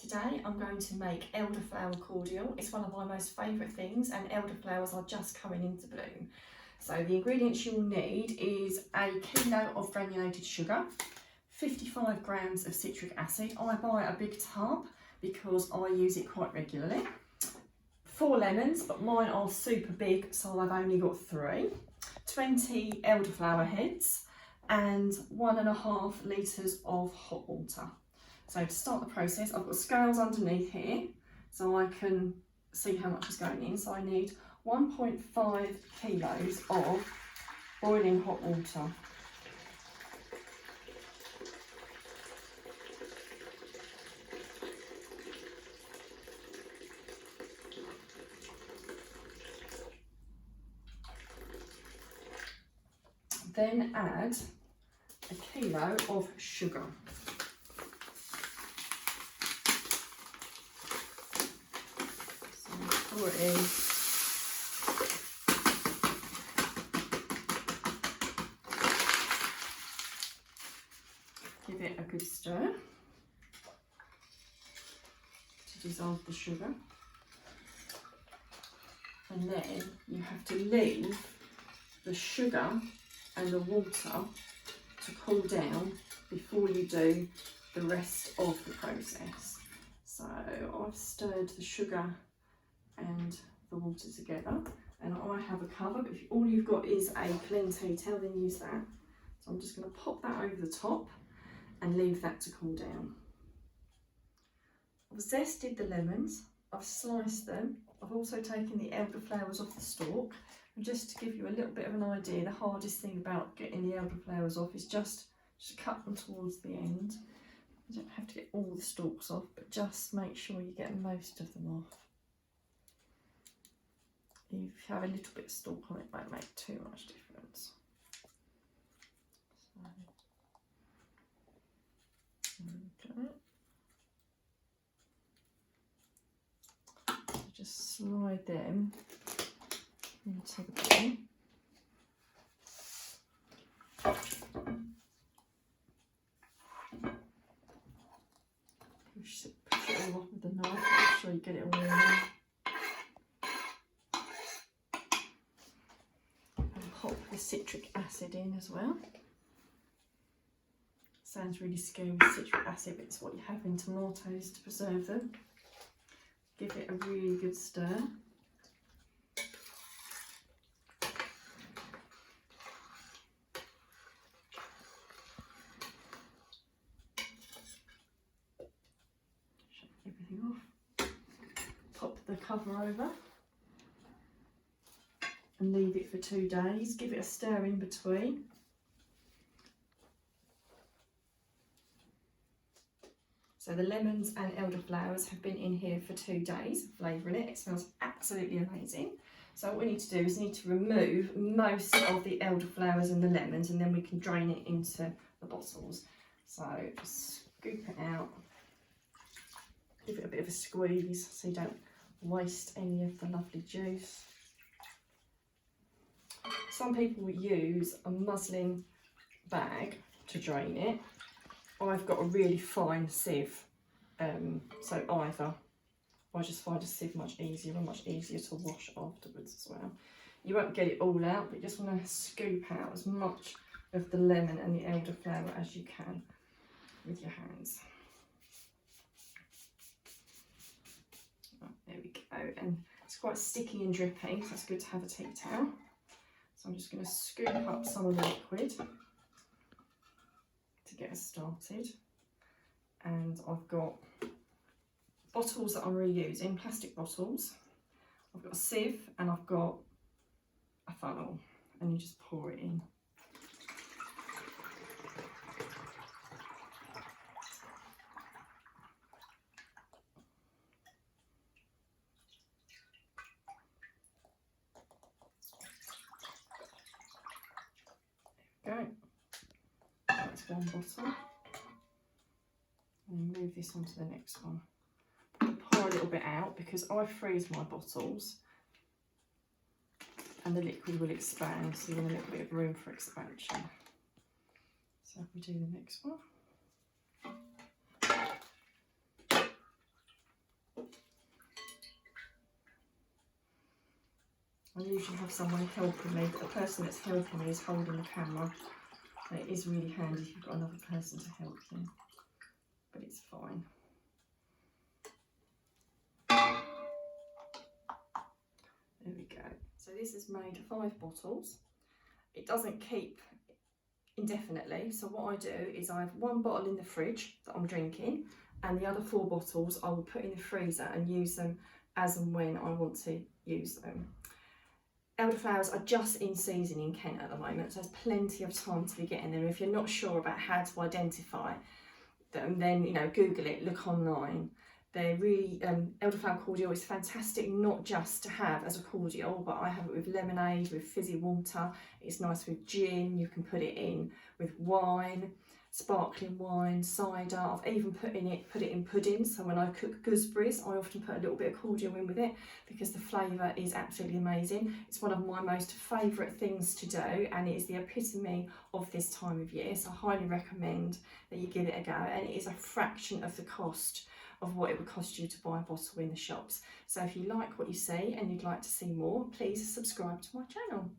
Today I'm going to make elderflower cordial. It's one of my most favourite things, and elderflowers are just coming into bloom. So the ingredients you'll need is a kilo of granulated sugar, 55 grams of citric acid. I buy a big tub because I use it quite regularly. 4 lemons, but mine are super big, so I've only got 3. 20 elderflower heads and 1.5 litres of hot water. So to start the process, I've got scales underneath here so I can see how much is going in. So I need 1.5 kilos of boiling hot water. Then add a kilo of sugar. So pour it in. Give it a good stir to dissolve the sugar. And then you have to leave the sugar and the water to cool down before you do the rest of the process. So I've stirred the sugar and the water together, and I have a cover, but if all you've got is a clean tea towel, then use that. So I'm just going to pop that over the top and leave that to cool down. I've zested the lemons, I've sliced them, I've also taken the elderflowers off the stalk. And just to give you a little bit of an idea, the hardest thing about getting the elderflowers off is just cut them towards the end. You don't have to get all the stalks off, but just make sure you get most of them off. If you have a little bit of stalk on it, won't make too much difference. So just slide them into the bowl. Push it all off with the knife, make sure you get it all in there. And pop the citric acid in as well. Sounds really scary with citric acid, but it's what you have in tomatoes to preserve them. Give it a really good stir. Everything off. Pop the cover over and leave it for 2 days. Give it a stir in between. So the lemons and elderflowers have been in here for 2 days, flavouring it. It smells absolutely amazing. So what we need to do is we need to remove most of the elderflowers and the lemons, and then we can drain it into the bottles. So just scoop it out. Give it a bit of a squeeze so you don't waste any of the lovely juice. Some people use a muslin bag to drain it. I've got a really fine sieve, so either. I just find a sieve much easier and much easier to wash afterwards as well. You won't get it all out, but you just want to scoop out as much of the lemon and the elderflower as you can with your hands. There we go, and it's quite sticky and drippy, so it's good to have a tea towel. So I'm just going to scoop up some of the liquid to get us started. And I've got bottles that I'm reusing, plastic bottles. I've got a sieve and I've got a funnel, and you just pour it in. Go. That's one bottle. And move this on to the next one. I'll pour a little bit out because I freeze my bottles and the liquid will expand, so you want a little bit of room for expansion. So if we do the next one. usually have someone helping me, but the person that's helping me is holding the camera. So it is really handy if you've got another person to help you, but it's fine. There we go. So this has made 5 bottles. It doesn't keep indefinitely, so what I do is I have 1 bottle in the fridge that I'm drinking, and the other 4 bottles I will put in the freezer and use them as and when I want to use them. Elderflowers are just in season in Kent at the moment, so there's plenty of time to be getting them. If you're not sure about how to identify them, then Google it, look online. They're really, Elderflower Cordial is fantastic, not just to have as a cordial, but I have it with lemonade, with fizzy water. It's nice with gin. You can put it in with wine, sparkling wine, cider. I've even put it in pudding. So when I cook gooseberries, I often put a little bit of cordial in with it because the flavour is absolutely amazing. It's one of my most favourite things to do, and it is the epitome of this time of year. So I highly recommend that you give it a go, and it is a fraction of the cost of what it would cost you to buy a bottle in the shops. So if you like what you see and you'd like to see more, please subscribe to my channel.